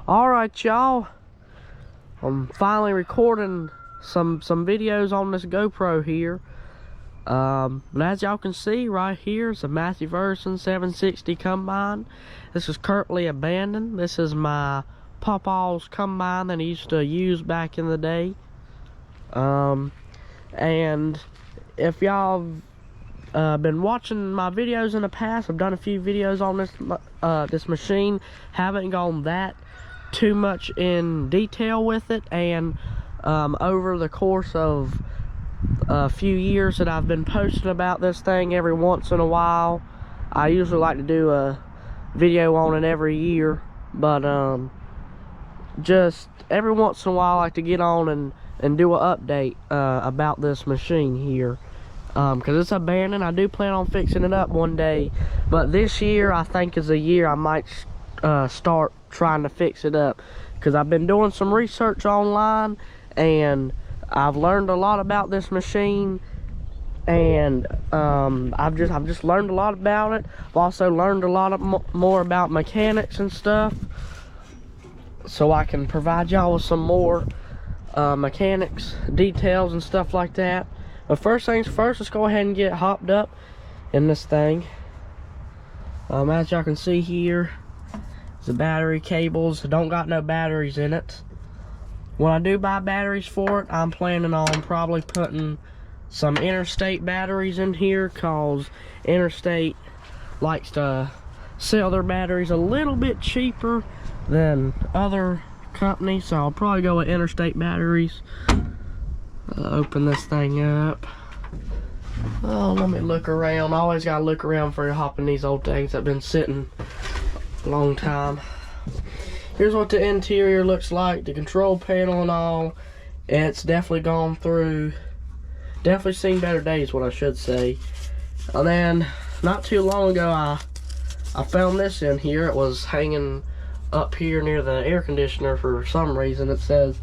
Alright, y'all, I'm finally recording some videos on this GoPro here. But as y'all can see right here, it's a Massey Ferguson 760 combine. This is currently abandoned. This is my Pawpaw's combine that I used to use back in the day. And if y'all been watching my videos in the past, I've done a few videos on this machine. Haven't gone that too much in detail with it, and over the course of a few years that I've been posting about this thing every once in a while, I usually like to do a video on it every year, but just every once in a while I like to get on and do an update about this machine here, because it's abandoned. I do plan on fixing it up one day, but this year I think is a year I might start trying to fix it up, because I've been doing some research online and I've learned a lot about this machine, and I've just learned a lot about it. I've also learned a lot more about mechanics and stuff, so I can provide y'all with some more mechanics details and stuff like that. But first things first, let's go ahead and get hopped up in this thing. As y'all can see here, the battery cables don't got no batteries in it. When I do buy batteries for it, I'm planning on probably putting some Interstate batteries in here, cause Interstate likes to sell their batteries a little bit cheaper than other companies, so I'll probably go with Interstate batteries. Open this thing up. Oh, let me look around. I always gotta look around for hopping these old things that have been sitting a long time. Here's what the interior looks like, the control panel and all. It's definitely gone through, definitely seen better days, what I should say. And then not too long ago I found this in here. It was hanging up here near the air conditioner for some reason. It says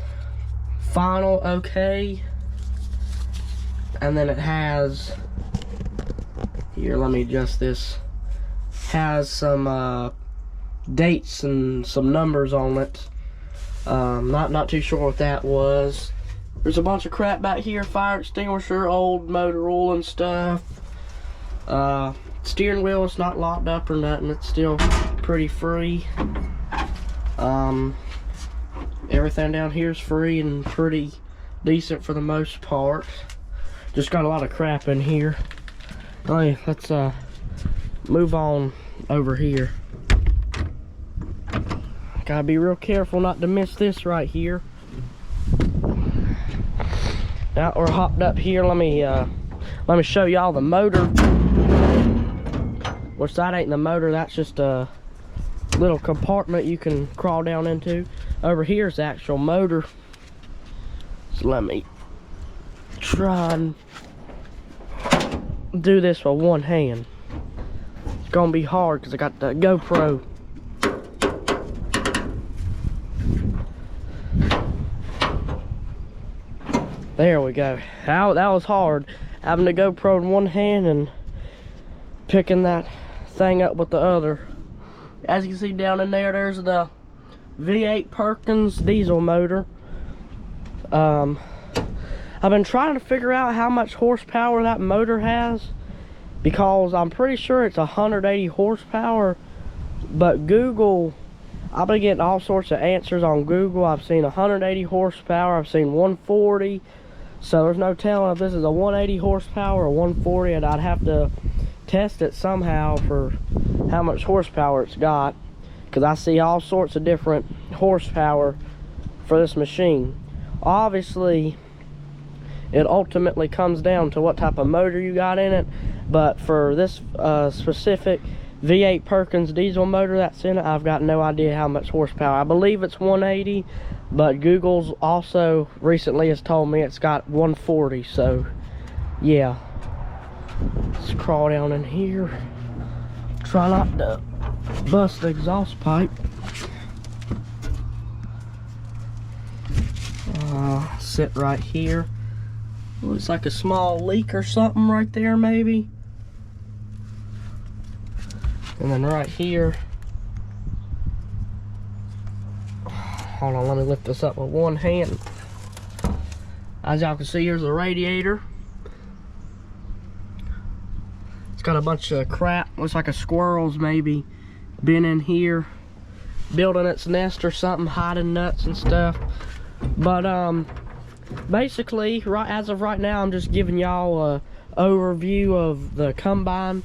final okay, and then it has here, let me adjust this, has some dates and some numbers on it. Not too sure what that was. There's a bunch of crap back here, fire extinguisher, old motor oil and stuff. Steering wheel is not locked up or nothing, it's still pretty free. Everything down here is free and pretty decent for the most part. Just got a lot of crap in here. Alright, let's move on over here. Gotta be real careful not to miss this right here. Now we're hopped up here. Let me show y'all the motor. Which that ain't the motor, that's just a little compartment you can crawl down into. Over here is the actual motor. So let me try and do this with one hand. It's gonna be hard because I got the GoPro. There we go. That was hard, having the GoPro in one hand and picking that thing up with the other. As you can see down in there, there's the V8 Perkins diesel motor. I've been trying to figure out how much horsepower that motor has, because I'm pretty sure it's 180 horsepower, but Google, I've been getting all sorts of answers on Google. I've seen 180 horsepower, I've seen 140, so there's no telling if this is a 180 horsepower or 140, and I'd have to test it somehow for how much horsepower it's got, because I see all sorts of different horsepower for this machine. Obviously it ultimately comes down to what type of motor you got in it, but for this specific V8 Perkins diesel motor that's in it, I've got no idea how much horsepower. I believe it's 180, but Google's also recently has told me it's got 140, so yeah. Let's crawl down in here. Try not to bust the exhaust pipe. Sit right here. Looks like a small leak or something right there, maybe. And then right here, Hold on, let me lift this up with one hand. As y'all can see, here's the radiator. It's got a bunch of crap. Looks like a squirrel's maybe been in here building its nest or something, hiding nuts and stuff. But basically, as of right now, I'm just giving y'all a overview of the combine.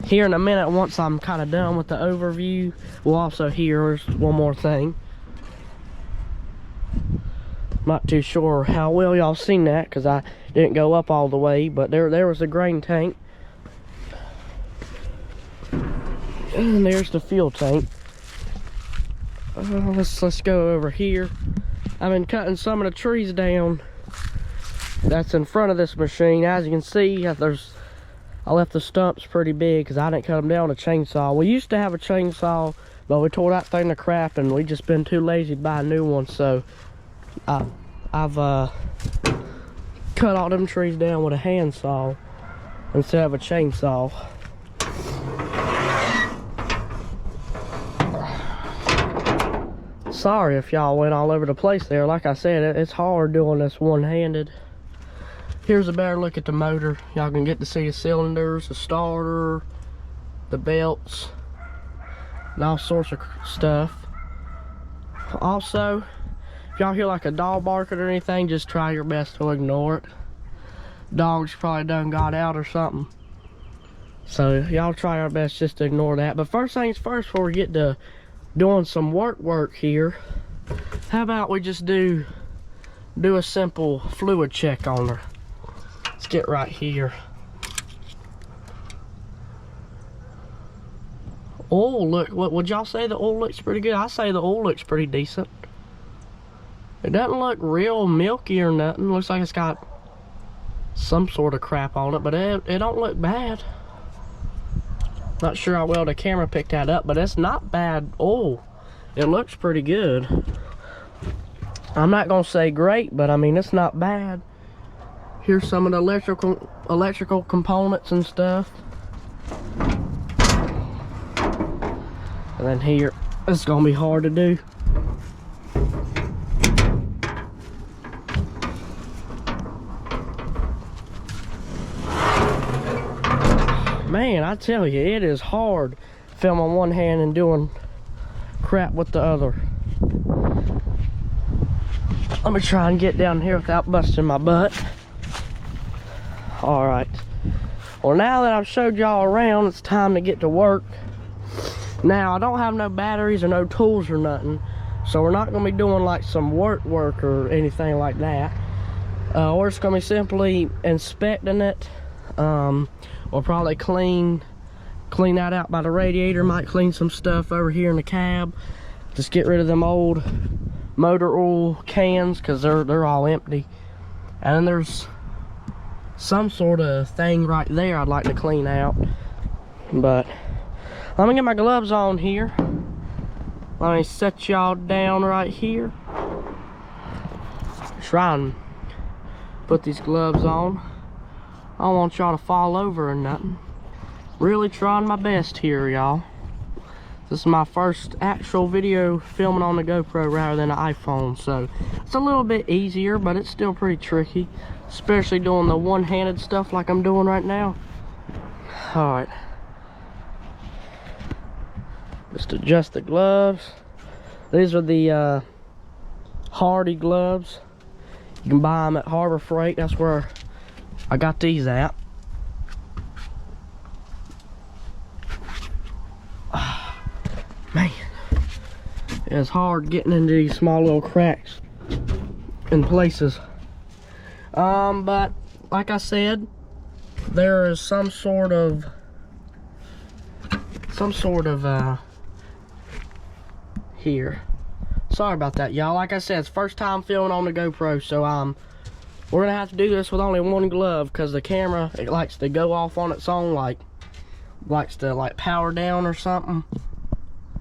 Here in a minute, once I'm kind of done with the overview, we'll also hear one more thing. Not too sure how well y'all seen that because I didn't go up all the way, but there was a grain tank. And there's the fuel tank. Let's go over here. I've been cutting some of the trees down that's in front of this machine. As you can see, I left the stumps pretty big because I didn't cut them down with a chainsaw. We used to have a chainsaw, but we tore that thing to crap and we just been too lazy to buy a new one. So I've cut all them trees down with a handsaw instead of a chainsaw. Sorry if y'all went all over the place there. Like I said, it's hard doing this one-handed. Here's a better look at the motor. Y'all can get to see the cylinders, the starter, the belts, and all sorts of stuff. Also, if y'all hear like a dog barking or anything, just try your best to ignore it. Dogs probably done got out or something. So y'all try our best just to ignore that. But first things first, before we get to doing some work here, how about we just do a simple fluid check on her. Let's get right here. Oil, look, what would y'all say? The oil looks pretty good. I say the oil looks pretty decent. It doesn't look real milky or nothing. Looks like it's got some sort of crap on it, but it don't look bad. Not sure how well the camera picked that up, but it's not bad oil. It looks pretty good. I'm not gonna say great, but I mean, it's not bad. Here's some of the electrical components and stuff. And then here, it's gonna be hard to do. Man, I tell you, it is hard filming one hand and doing crap with the other. Let me try and get down here without busting my butt. All right. Well, now that I've showed y'all around, it's time to get to work. Now, I don't have no batteries or no tools or nothing, so we're not gonna be doing like some work or anything like that. We're just gonna be simply inspecting it. We'll probably clean that out by the radiator. Might clean some stuff over here in the cab. Just get rid of them old motor oil cans because they're all empty. And then there's some sort of thing right there I'd like to clean out. But let me get my gloves on here. Let me set y'all down right here. Try and put these gloves on. I don't want y'all to fall over or nothing. Really trying my best here, y'all. This is my first actual video filming on the GoPro rather than an iPhone, so it's a little bit easier, but it's still pretty tricky, especially doing the one-handed stuff like I'm doing right now. All right. Just adjust the gloves. These are the Hardy gloves. You can buy them at Harbor Freight. That's where I got these at. Man, it's hard getting into these small little cracks in places. But like I said, there is some sort of here. Sorry about that, y'all. Like I said, it's first time filming on the GoPro, so we're gonna have to do this with only one glove because the camera, it likes to go off on its own, likes to power down or something.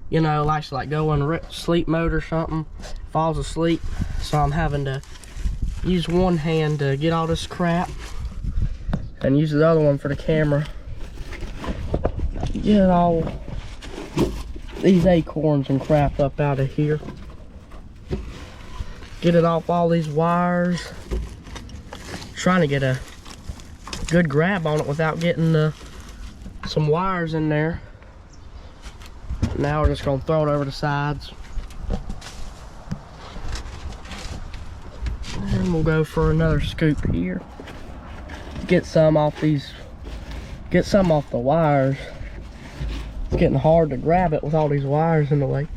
You know, likes to go in sleep mode or something. Falls asleep. So I'm having to use one hand to get all this crap and use the other one for the camera. Get all these acorns and crap up out of here. Get it off all these wires. Trying to get a good grab on it without getting some wires in there. Now we're just gonna throw it over the sides. And we'll go for another scoop here. Get some off the wires. It's getting hard to grab it with all these wires in the way.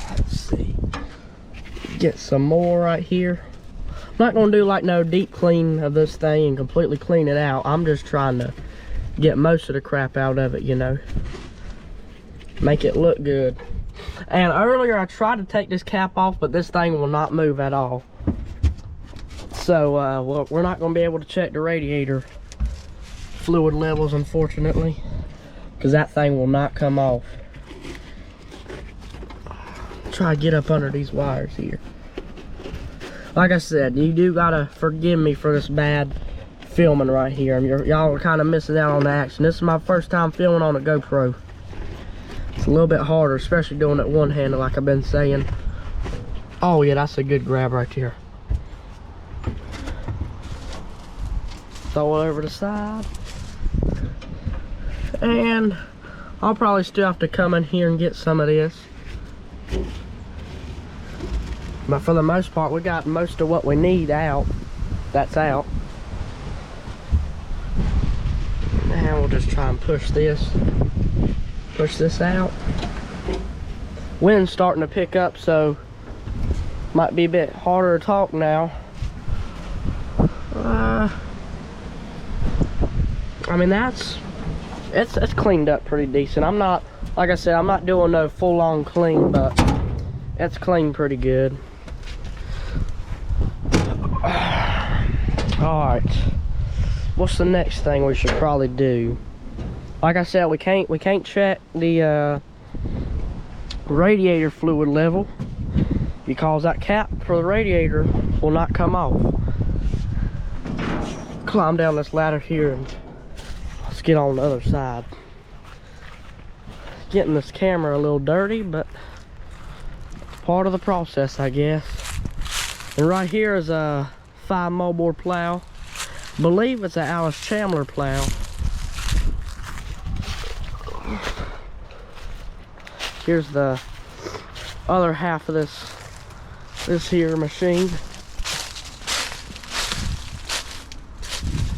Let's see. Get some more right here. I'm not gonna do like no deep clean of this thing and completely clean it out. I'm just trying to get most of the crap out of it, you know. Make it look good. And earlier I tried to take this cap off, but this thing will not move at all. So well, we're not going to be able to check the radiator fluid levels, unfortunately, because that thing will not come off. Try to get up under these wires here. Like I said, you do gotta forgive me for this bad filming right here. Y'all are kind of missing out on the action. This is my first time filming on a GoPro. It's a little bit harder, especially doing it one-handed like I've been saying. Oh yeah, that's a good grab right there. Throw it over the side. And I'll probably still have to come in here and get some of this. But for the most part, we got most of what we need out. That's out. Now we'll just try and push this out. Wind's starting to pick up, so might be a bit harder to talk now. I mean, it's cleaned up pretty decent. I'm not, like I said, I'm not doing no full-on clean, but it's cleaned pretty good. All right. What's the next thing we should probably do? Like I said, we can't check the radiator fluid level because that cap for the radiator will not come off. Climb down this ladder here and let's get on the other side. Getting this camera a little dirty, but it's part of the process, I guess. And right here is a 5 moldboard plow. Believe it's an Alice Chandler plow. Here's the other half of this here machine.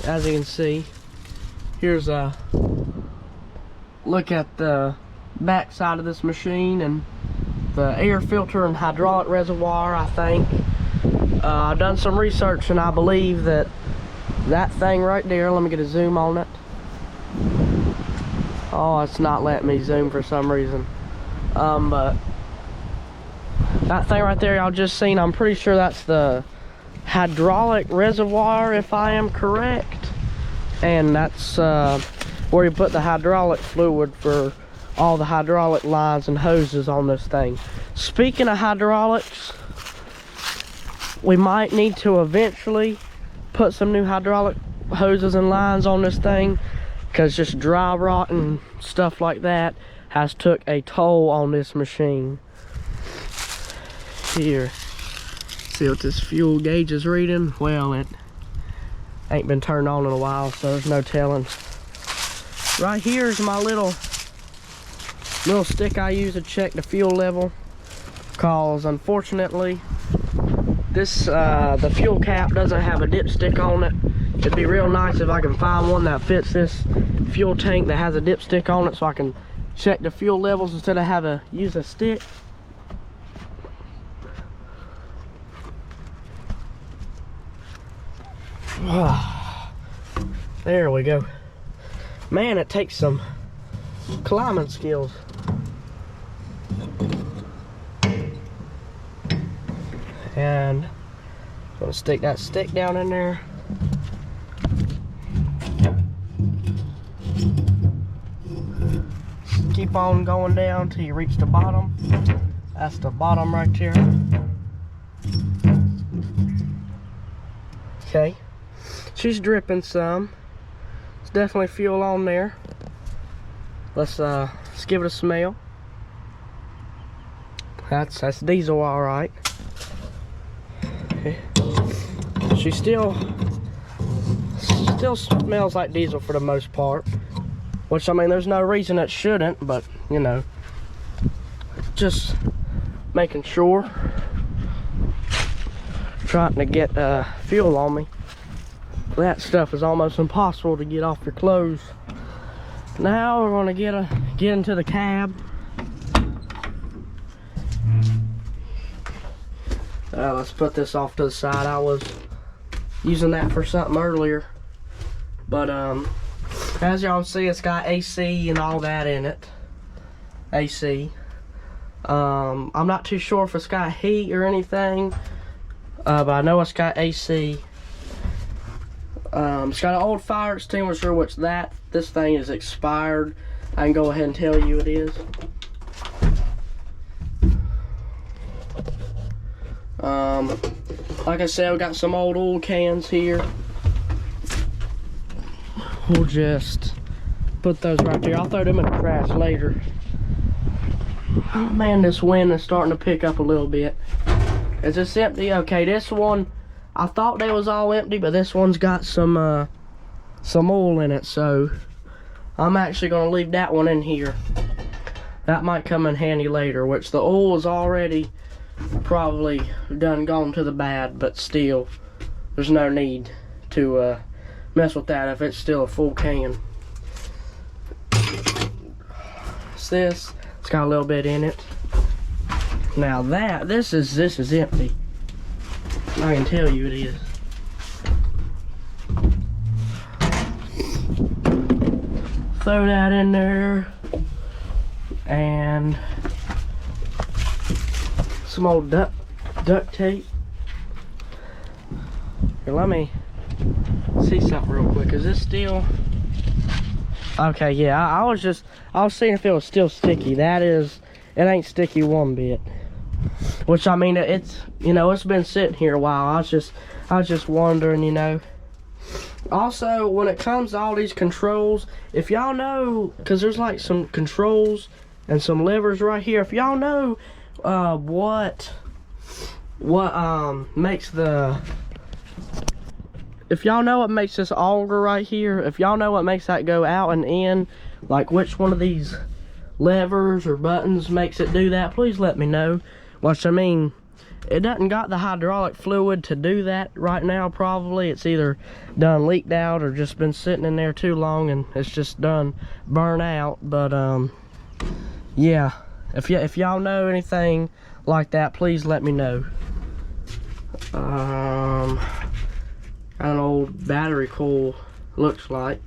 As you can see, here's a look at the back side of this machine and the air filter and hydraulic reservoir. I think I've done some research and I believe that thing right there, let me get a zoom on it. Oh, it's not letting me zoom for some reason. But that thing right there y'all just seen, I'm pretty sure that's the hydraulic reservoir, if I am correct. And that's where you put the hydraulic fluid for all the hydraulic lines and hoses on this thing. Speaking of hydraulics, we might need to eventually put some new hydraulic hoses and lines on this thing, because just dry rot and stuff like that has took a toll on this machine. Here, see what this fuel gauge is reading. Well, it ain't been turned on in a while, so there's no telling. Right here is my little stick I use to check the fuel level, cause unfortunately this the fuel cap doesn't have a dipstick on it. It'd be real nice if I can find one that fits this fuel tank that has a dipstick on it, so I can check the fuel levels instead of having to use a stick. There we go. Man, it takes some climbing skills. And I'm gonna stick that stick down in there. Keep on going down till you reach the bottom. That's the bottom right there. Okay, she's dripping some. definitely fuel on there. Let's give it a smell. That's diesel, all right. She still smells like diesel for the most part, which, I mean, there's no reason it shouldn't, but you know, just making sure. Trying to get fuel on me. That stuff is almost impossible to get off your clothes. Now we're gonna get into the cab. Let's put this off to the side. I was using that for something earlier, but as y'all see, it's got AC and all that in it. AC. I'm not too sure if it's got heat or anything, but I know it's got AC. It's got an old fire extinguisher, which this thing is expired. I can go ahead and tell you it is. Like I said, we got some old oil cans here. We'll just put those right there. I'll throw them in the trash later. Oh man, this wind is starting to pick up a little bit. Is this empty? Okay, this one, I thought they was all empty, but this one's got some oil in it, so I'm actually gonna leave that one in here. That might come in handy later, which the oil is already probably done gone to the bad, but still, there's no need to mess with that if it's still a full can. What's this? It's got a little bit in it. Now this is empty. I can tell you it is. Throw that in there, and some old duct tape. Here, let me see something real quick. Is this still okay? Yeah, I was seeing if it was still sticky. It ain't sticky one bit. Which, I mean, it's, you know, it's been sitting here a while. I was just wondering, you know. Also, when it comes to all these controls, if y'all know, because there's like some controls and some levers right here. If y'all know what makes if y'all know what makes this auger right here, if y'all know what makes that go out and in, like which one of these levers or buttons makes it do that, please let me know. Which, I mean, it doesn't got the hydraulic fluid to do that right now. Probably it's either done leaked out or just been sitting in there too long and it's just done burn out. But yeah, if y'all know anything like that, please let me know. Got an old battery coil, looks like.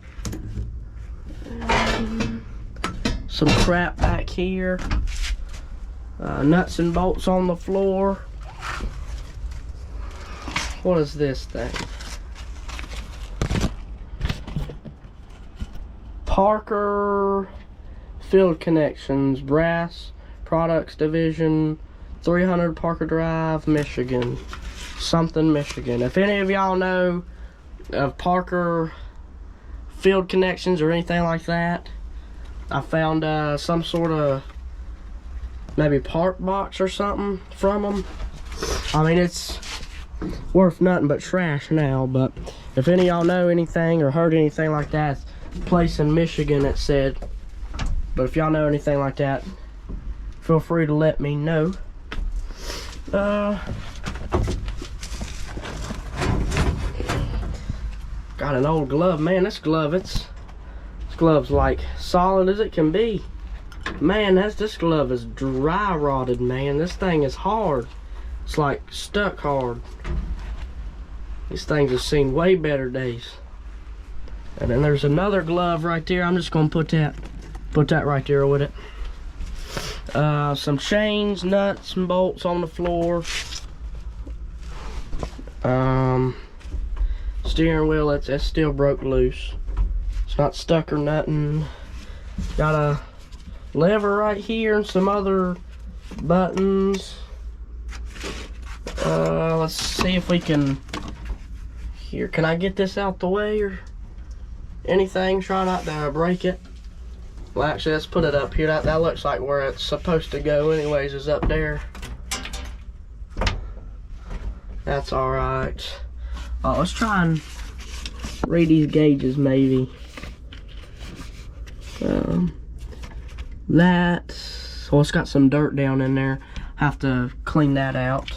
Some crap back here. Nuts and bolts on the floor. What is this thing? Parker Field Connections, Brass Products Division, 300 Parker Drive, Michigan. Something, Michigan. If any of y'all know of Parker Field Connections or anything like that, I found some sort of maybe part box or something from them. I mean, it's worth nothing but trash now, but if any of y'all know anything or heard anything like that, place in Michigan, it said. But if y'all know anything like that, feel free to let me know. Got an old glove. Man, this glove's like solid as it can be. Man, this glove is dry rotted, man. This thing is hard. It's like stuck hard. These things have seen way better days. And then there's another glove right there. I'm just gonna put that right there with it. Some chains, nuts, and bolts on the floor. Steering wheel, it's still broke loose. It's not stuck or nothing. Got a lever right here and some other buttons. Let's see if we can, here, can I get this out the way, or anything. Try not to break it. Well, actually, let's put it up here. That looks like where it's supposed to go anyways, is up there. That's alright. Let's try and read these gauges maybe. Well, it's got some dirt down in there. Have to clean that out.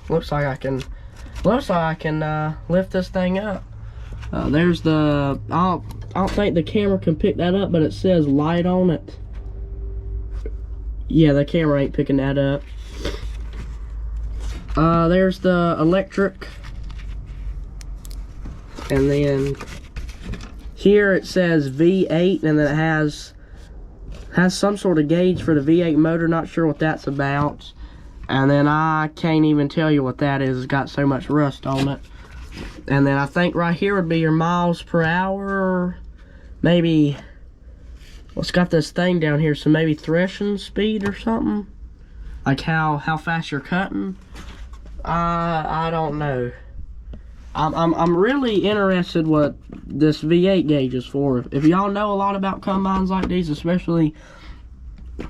Looks like I can lift this thing up. There's the, I don't think the camera can pick that up, but it says light on it. Yeah, the camera ain't picking that up. There's the electric. And then here it says V8, and then it has some sort of gauge for the V8 motor. Not sure what that's about. And then I can't even tell you what that is. It's got so much rust on it. And then I think right here would be your miles per hour. Maybe, well, it's got this thing down here, so maybe threshing speed or something. Like how fast you're cutting. I don't know. I'm really interested what this V8 gauge is for. If y'all know a lot about combines like these, especially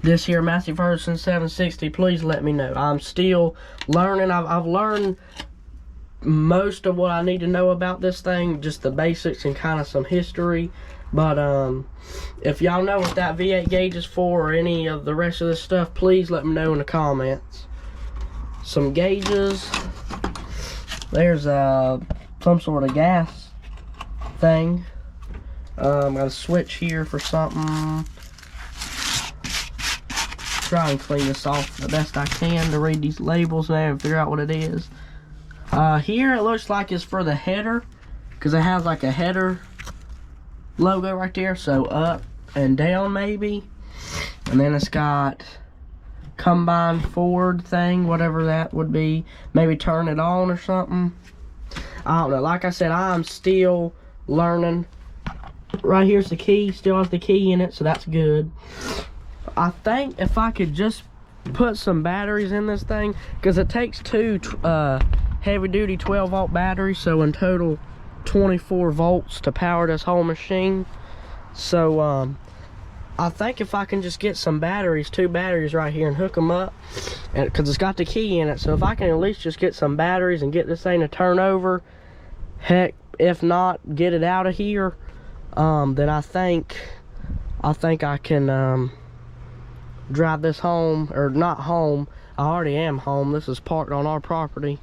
this here Massey Ferguson 760, please let me know. I'm still learning. I've learned most of what I need to know about this thing, just the basics and kind of some history. But if y'all know what that V8 gauge is for, or any of the rest of this stuff, please let me know in the comments. Some gauges. There's some sort of gas thing. Got a switch here for something. Try and clean this off the best I can to read these labels now and figure out what it is. Here it looks like it's for the header, because it has like a header logo right there, so up and down maybe. And then it's got combine forward thing, whatever that would be. Maybe turn it on or something. I don't know. Like I said, I'm still learning. Right here's the key. Still has the key in it, so that's good. I think if I could just put some batteries in this thing, because it takes two heavy-duty 12-volt batteries, so in total 24 volts to power this whole machine. So I think if I can just get some batteries, 2 batteries right here, and hook them up, and because it's got the key in it, so if I can at least just get some batteries and get this thing to turn over, heck, if not, get it out of here, then I think I can drive this home, or not home. I already am home. This is parked on our property.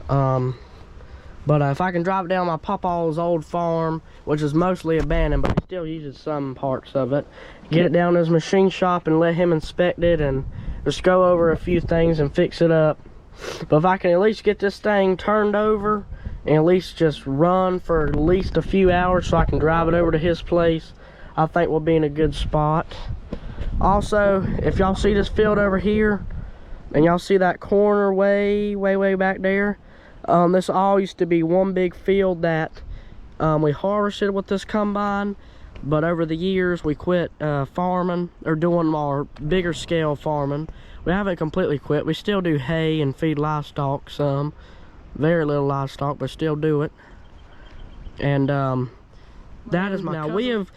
But if I can drive it down my Pawpaw's old farm, which is mostly abandoned, but he still uses some parts of it, get it down to his machine shop and let him inspect it and just go over a few things and fix it up. But if I can at least get this thing turned over and at least just run for at least a few hours so I can drive it over to his place, I think we'll be in a good spot. Also, if y'all see this field over here, and y'all see that corner way back there, this all used to be one big field that we harvested with this combine, but over the years we quit farming, or doing our bigger scale farming. We haven't completely quit. We still do hay and feed livestock some, very little livestock, but still do it. And that is my now cousin. We have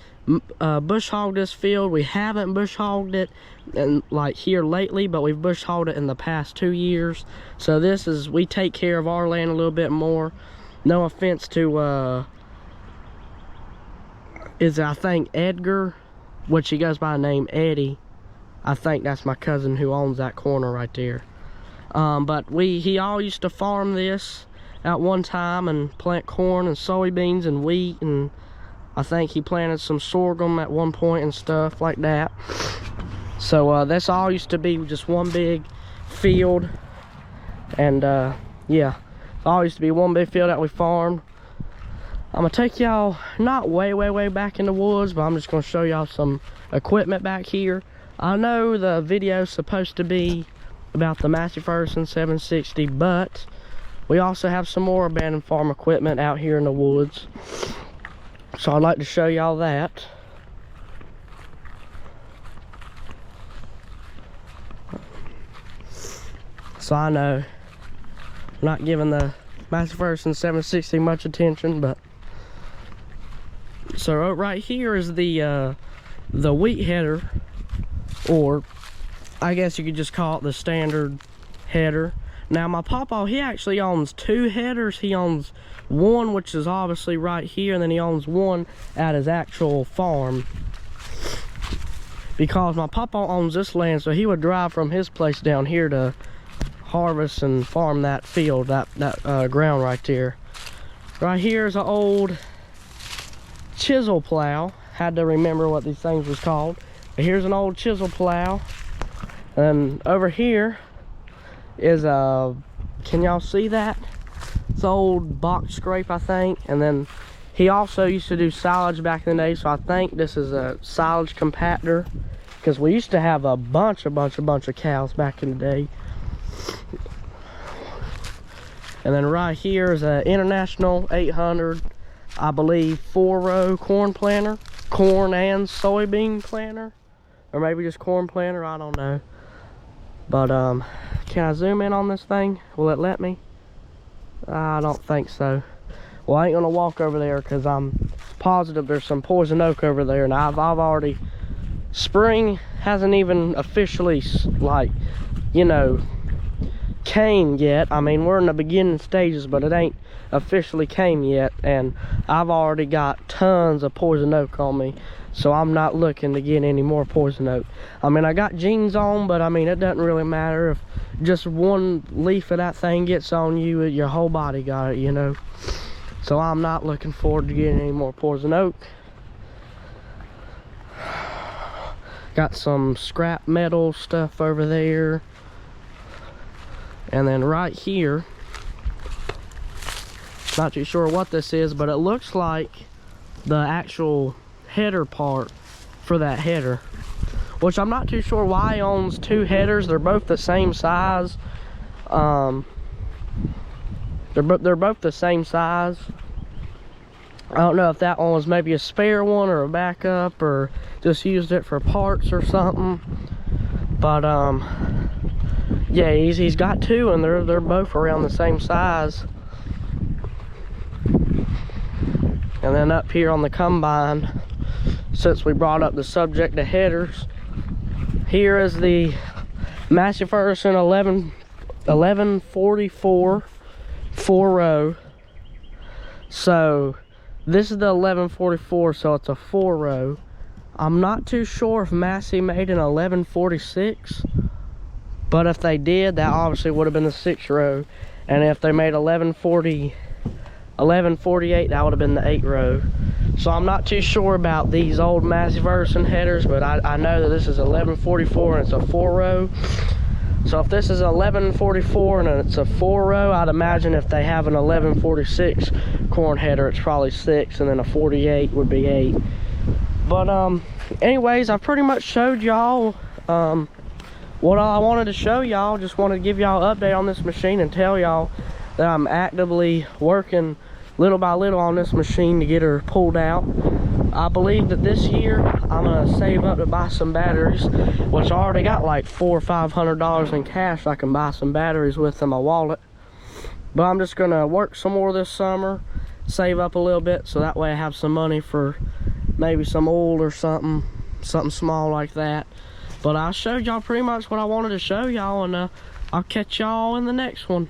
bush hogged this field. We haven't bush hogged it and like here lately, but we've bush hogged it in the past 2 years. So this is, we take care of our land a little bit more. No offense to I think Edgar, which he goes by the name Eddie. I think that's my cousin who owns that corner right there. But he all used to farm this at one time and plant corn and soybeans and wheat, and I think he planted some sorghum at one point and stuff like that. So this all used to be just one big field, and yeah, it all used to be one big field that we farmed. I'm gonna take y'all not way back in the woods, but I'm just gonna show y'all some equipment back here. I know the video's supposed to be about the Massey Ferguson 760, but we also have some more abandoned farm equipment out here in the woods. So I'd like to show y'all that. So I know I'm not giving the Massey Ferguson 760 much attention, but so right here is the wheat header, or I guess you could just call it the standard header. Now my Pawpaw, he actually owns 2 headers. He owns one, which is obviously right here, and then he owns one at his actual farm, because my Pawpaw owns this land, so he would drive from his place down here to harvest and farm that field, that ground right there. Right here is an old chisel plow. Had to remember what these things was called. But here's an old chisel plow, and over here is a, can y'all see that? It's an old box scrape, I think. And then he also used to do silage back in the day, so I think this is a silage compactor, because we used to have a bunch of cows back in the day. And then right here is an International 800, I believe, 4-row corn planter, corn and soybean planter, or maybe just corn planter, I don't know. But can I zoom in on this thing? Will it let me? I don't think so. Well, I ain't gonna walk over there because I'm positive there's some poison oak over there, and I've already, spring hasn't even officially, like, you know, came yet. I mean, we're in the beginning stages, but it ain't officially came yet, and I've already got tons of poison oak on me, so I'm not looking to get any more poison oak. I mean, I got jeans on, but I mean, it doesn't really matter if just one leaf of that thing gets on you, your whole body got it, you know. So I'm not looking forward to getting any more poison oak. Got some scrap metal stuff over there. And then right here, not too sure what this is, but it looks like the actual header part for that header, which I'm not too sure why he owns 2 headers. They're both the same size. They're both the same size. I don't know if that one was maybe a spare one or a backup, or just used it for parts or something. But yeah, he's got 2, and they're both around the same size. And then up here on the combine, since we brought up the subject of headers, here is the Massey Ferguson 1144 4-row. So this is the 1144, so it's a 4-row. I'm not too sure if Massey made an 1146, but if they did, that obviously would have been the 6-row. And if they made 1148, that would have been the 8-row. So I'm not too sure about these old Massey Ferguson headers, but I know that this is 1144 and it's a 4-row. So if this is 1144 and it's a 4-row, I'd imagine if they have an 1146 corn header, it's probably 6, and then a 48 would be 8. But anyways, I pretty much showed y'all what I wanted to show y'all. Just wanted to give y'all an update on this machine and tell y'all that I'm actively working little by little on this machine to get her pulled out. I believe that this year I'm gonna save up to buy some batteries, which I already got like $400 or $500 in cash I can buy some batteries with in my wallet. But I'm just gonna work some more this summer, save up a little bit, so that way I have some money for maybe some oil or something small like that. But I showed y'all pretty much what I wanted to show y'all, and I'll catch y'all in the next one.